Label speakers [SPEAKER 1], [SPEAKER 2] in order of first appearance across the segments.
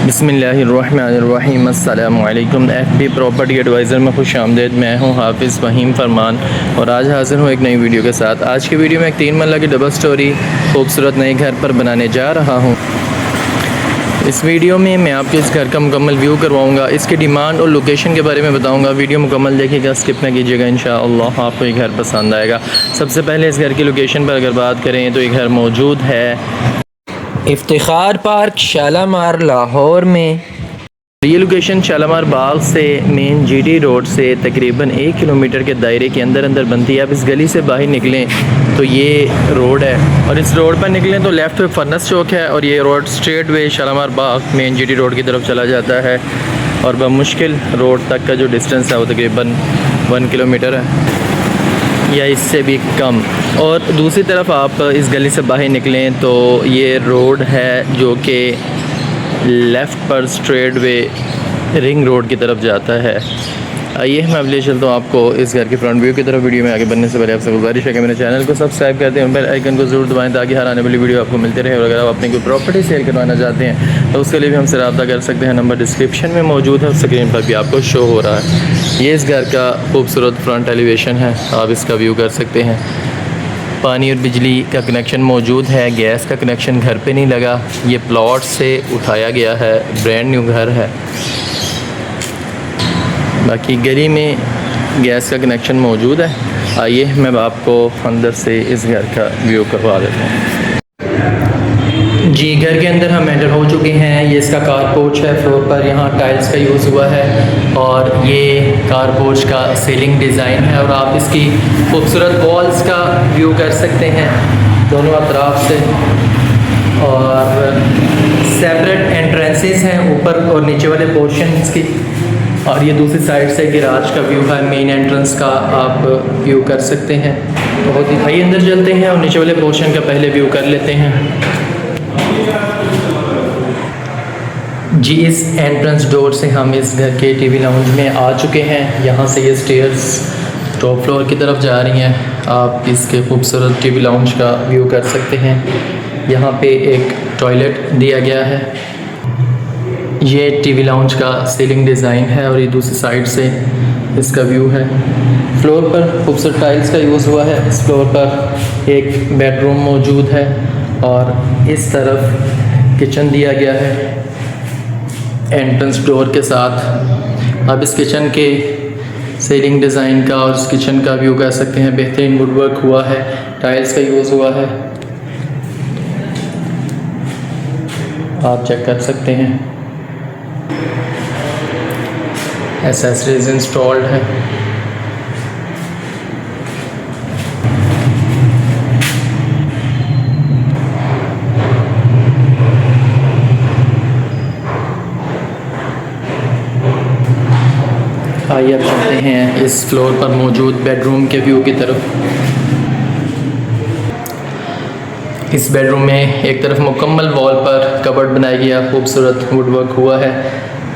[SPEAKER 1] बिस्मिल्लाहिर्रहमानिर्रहीम। अस्सलामु अलैकुम। FB प्रॉपर्टी एडवाइज़र में खुश आमदेद। मैं हूं हाफिज़ फ़हीम फरमान और आज हाज़िर हूं एक नई वीडियो के साथ। आज की वीडियो में एक 3 मरला की डबल स्टोरी खूबसूरत नए घर पर बनाने जा रहा हूं। इस वीडियो में मैं आपको इस घर का मुकम्मल व्यू करवाऊंगा, इसकी डिमांड और लोकेशन के बारे में बताऊंगा। वीडियो मुकम्मल देखिएगा, स्किप ना कीजिएगा, इंशाअल्लाह आपको ये घर पसंद आएगा। सबसे पहले इस घर की लोकेशन पर अगर बात करें तो ये घर मौजूद है इफ्तिखार पार्क शालामार लाहौर में। ये लोकेशन शालामार बाग से मेन GT रोड से तकरीबन 1 किलोमीटर के दायरे के अंदर बनती है। आप इस गली से बाहर निकलें तो ये रोड है और इस रोड पर निकलें तो लेफ़्ट में फर्नस चौक है और ये रोड स्ट्रेट वे शालामार बाग मेन GT रोड की तरफ चला जाता है और बमुश्किल रोड तक का जो डिस्टेंस है वो तकरीबन 1 किलोमीटर है या इससे भी कम। और दूसरी तरफ आप इस गली से बाहर निकलें तो ये रोड है जो कि लेफ़्ट पर स्ट्रेट वे रिंग रोड की तरफ जाता है। आइए मैं अब ले चलता हूँ आपको इस घर के फ्रंट व्यू की तरफ। वीडियो में आगे बढ़ने से पहले आपसे गुजारिश है कि मेरे चैनल को सब्सक्राइब कर दें और बेल आइकन को ज़रूर दबाएं ताकि हर आने वाली वीडियो आपको मिलती रहे। और अगर आप अपनी कोई प्रॉपर्टी सेल करवाना चाहते हैं तो उसके लिए भी हमसे रब्ता कर सकते हैं। नंबर डिस्क्रिप्शन में मौजूद है, स्क्रीन पर भी आपको शो हो रहा है। ये इस घर का खूबसूरत फ्रंट एलिवेशन है, आप इसका व्यू कर सकते हैं। पानी और बिजली का कनेक्शन मौजूद है, गैस का कनेक्शन घर पे नहीं लगा, ये प्लॉट से उठाया गया है, ब्रांड न्यू घर है। बाकी गली में गैस का कनेक्शन मौजूद है। आइए मैं आपको अंदर से इस घर का व्यू करवा देता हूँ। जी घर के अंदर हम एंटर हो चुके हैं। ये इसका कार पोर्च है, फ्लोर पर यहाँ टाइल्स का यूज़ हुआ है और ये कार पोर्च का सीलिंग डिज़ाइन है और आप इसकी खूबसूरत वॉल्स का व्यू कर सकते हैं दोनों अतराफ से। और सेपरेट एंट्रेंसेस हैं ऊपर और नीचे वाले पोर्शंस की। और ये दूसरी साइड से गैराज का व्यू है, मेन एंट्रेंस का आप व्यू कर सकते हैं। बहुत ही भाई अंदर चलते हैं और नीचे वाले पोर्शन का पहले व्यू कर लेते हैं। जी इस एंट्रेंस डोर से हम इस घर के टीवी लाउंज में आ चुके हैं। यहाँ से ये स्टेयर्स टॉप फ्लोर की तरफ जा रही हैं। आप इसके खूबसूरत टीवी लाउंज का व्यू कर सकते हैं। यहाँ पे एक टॉयलेट दिया गया है। ये टीवी लाउंज का सीलिंग डिज़ाइन है और ये दूसरी साइड से इसका व्यू है। फ्लोर पर खूबसूरत टाइल्स का यूज़ हुआ है। इस फ्लोर पर एक बेडरूम मौजूद है और इस तरफ किचन दिया गया है एंट्रेंस डोर के साथ। अब इस किचन के सीलिंग डिज़ाइन का और इस किचन का व्यू कर सकते हैं। बेहतरीन वुडवर्क हुआ है, टाइल्स का यूज़ हुआ है, आप चेक कर सकते हैं। एक्सेसरीज इंस्टॉल्ड है। आइए अब चलते हैं इस फ्लोर पर मौजूद बेडरूम के व्यू की तरफ। इस बेडरूम में एक तरफ मुकम्मल वॉल पर कबर्ड बनाया गया, खूबसूरत वुडवर्क हुआ है,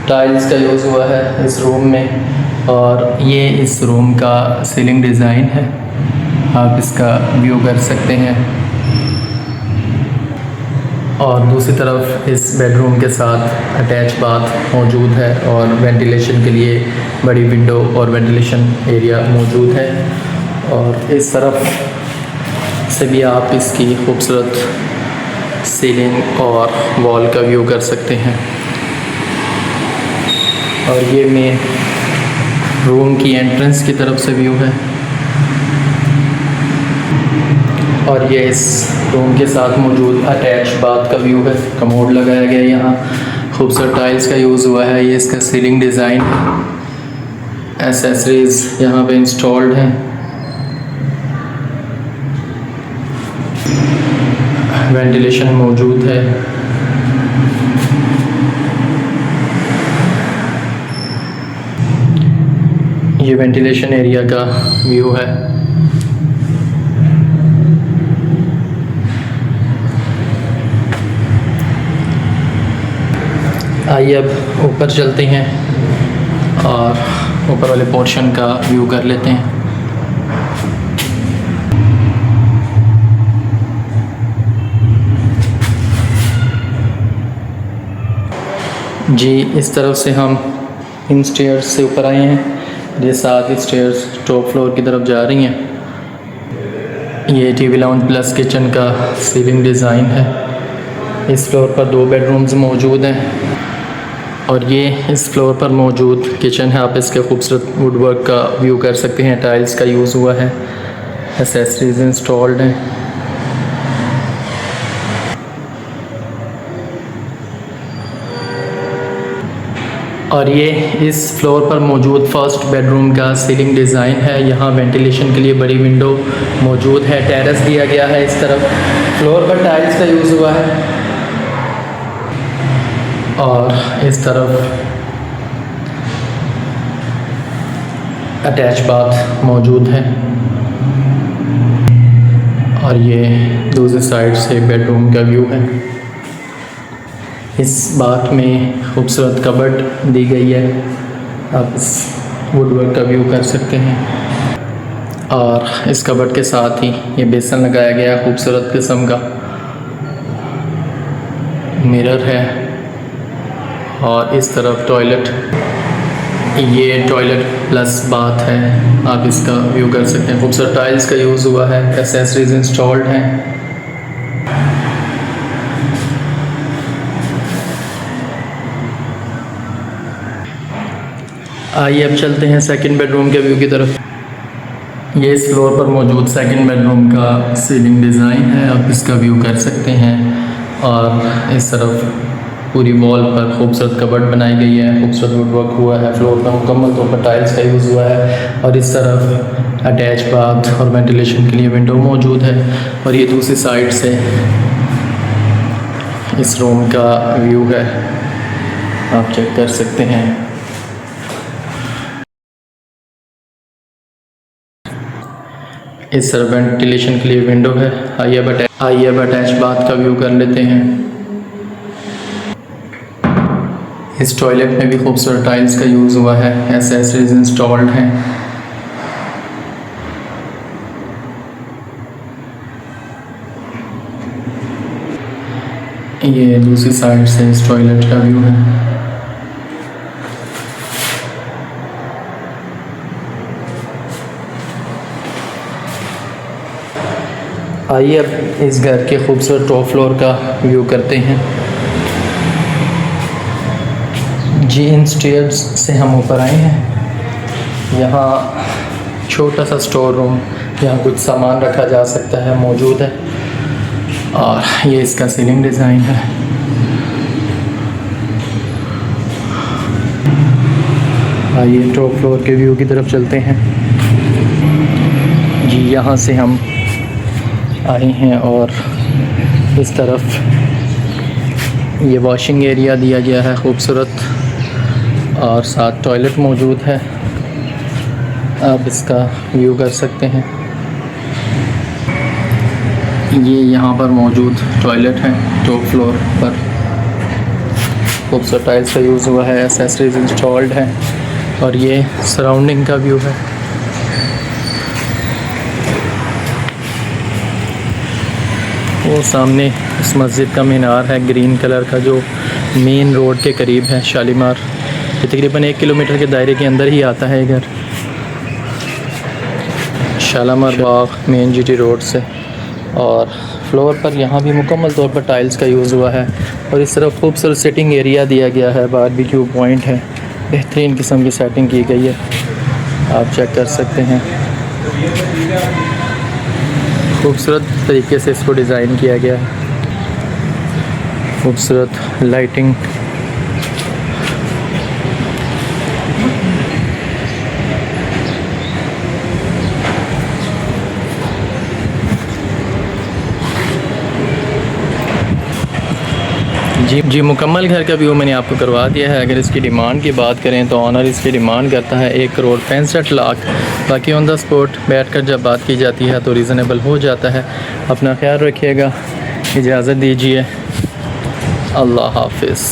[SPEAKER 1] टाइल्स का यूज़ हुआ है इस रूम में। और ये इस रूम का सीलिंग डिज़ाइन है, आप इसका व्यू कर सकते हैं। और दूसरी तरफ इस बेडरूम के साथ अटैच बाथ मौजूद है और वेंटिलेशन के लिए बड़ी विंडो और वेंटिलेशन एरिया मौजूद है। और इस तरफ से भी आप इसकी खूबसूरत सीलिंग और वॉल का व्यू कर सकते हैं। और ये मेन रूम की एंट्रेंस की तरफ से व्यू है और ये इस रूम के साथ मौजूद अटैच बाथ का व्यू है। कमोड लगाया गया, यहाँ खूबसूरत टाइल्स का यूज़ हुआ है। ये इसका सीलिंग डिज़ाइन, एक्सेसरीज यहाँ पे इंस्टॉल्ड हैं। वेंटिलेशन मौजूद है। ये वेंटिलेशन एरिया का व्यू है। आइए अब ऊपर चलते हैं और ऊपर वाले पोर्शन का व्यू कर लेते हैं। जी इस तरफ से हम इन स्टेयर्स से ऊपर आए हैं। ये 7 स्टेयर्स टॉप फ्लोर की तरफ जा रही हैं। ये टीवी लाउंज प्लस किचन का सीलिंग डिज़ाइन है। इस फ्लोर पर 2 बेडरूम्स मौजूद हैं और ये इस फ्लोर पर मौजूद किचन है। आप इसके खूबसूरत वुडवर्क का व्यू कर सकते हैं। टाइल्स का यूज़ हुआ है, एसेसरीज इंस्टॉल्ड हैं। और ये इस फ्लोर पर मौजूद फर्स्ट बेडरूम का सीलिंग डिज़ाइन है। यहाँ वेंटिलेशन के लिए बड़ी विंडो मौजूद है। टेरेस दिया गया है इस तरफ। फ्लोर पर टाइल्स का यूज़ हुआ है और इस तरफ अटैच बाथ मौजूद है। और ये दूसरी साइड से बेडरूम का व्यू है। इस बाथ में खूबसूरत कबर्ड दी गई है। आप इस वुडवर्क का व्यू कर सकते हैं। और इस कबर्ड के साथ ही ये बेसन लगाया गया खूबसूरत किस्म का। मिरर है और इस तरफ टॉयलेट। ये टॉयलेट प्लस बाथ है। आप इसका व्यू कर सकते हैं। खूबसूरत टाइल्स का यूज़ हुआ है, एसेसरीज इंस्टॉल्ड हैं। आइए अब चलते हैं सेकंड बेडरूम के व्यू की तरफ। ये इस फ्लोर पर मौजूद सेकंड बेडरूम का सीलिंग डिज़ाइन है। आप इसका व्यू कर सकते हैं। और इस तरफ पूरी वॉल पर खूबसूरत कबर्ड बनाई गई है, खूबसूरत वुडवर्क हुआ है। फ्लोर पर मुकम्मल तौर पर टाइल्स का यूज़ हुआ है। और इस तरफ अटैच बाथ और वेंटिलेशन के लिए विंडो मौजूद है। और ये दूसरी साइड से इस रूम का व्यू है, आप चेक कर सकते हैं। इस तरफ वेंटिलेशन के लिए विंडो है। आइए अब अटैच बाथ का व्यू कर लेते हैं। इस टॉयलेट में भी खूबसूरत टाइल्स का यूज़ हुआ है, एसेसरीज इंस्टॉल्ड हैं। ये दूसरी साइड से इस टॉयलेट का व्यू है। आइए अब इस घर के खूबसूरत टॉप फ्लोर का व्यू करते हैं। जी इन स्टेयर्स से हम ऊपर आए हैं। यहाँ छोटा सा स्टोर रूम, यहाँ कुछ सामान रखा जा सकता है, मौजूद है। और ये इसका सीलिंग डिज़ाइन है। आइए टॉप फ्लोर के व्यू की तरफ चलते हैं। जी यहाँ से हम आए हैं और इस तरफ ये वॉशिंग एरिया दिया गया है खूबसूरत, और साथ टॉयलेट मौजूद है। आप इसका व्यू कर सकते हैं। ये यहाँ पर मौजूद टॉयलेट है टॉप फ्लोर पर। खूबसूरत टाइल्स का यूज़ हुआ है, एसेसरीज इंस्टॉल्ड है। और ये सराउंडिंग का व्यू है। वो सामने इस मस्जिद का मीनार है ग्रीन कलर का, जो मेन रोड के करीब है, शालीमार। ये तकरीबन 1 किलोमीटर के दायरे के अंदर ही आता है घर, शालीमार बाग मेन जीटी रोड से। और फ्लोर पर यहाँ भी मुकम्मल तौर पर टाइल्स का यूज़ हुआ है। और इस तरफ खूबसूरत सिटिंग एरिया दिया गया है, बारबेक्यू पॉइंट है, बेहतरीन किस्म की सेटिंग की गई है, आप चेक कर सकते हैं। खूबसूरत तरीके से इसको डिज़ाइन किया गया है। खूबसूरत लाइटिंग। जी मुकम्मल घर का व्यू मैंने आपको करवा दिया है। अगर इसकी डिमांड की बात करें तो ऑनर इसकी डिमांड करता है 1,65,00,000। बाकी ऑन द स्पॉट बैठकर जब बात की जाती है तो रीज़नेबल हो जाता है। अपना ख्याल रखिएगा, इजाज़त दीजिए, अल्लाह हाफिज़।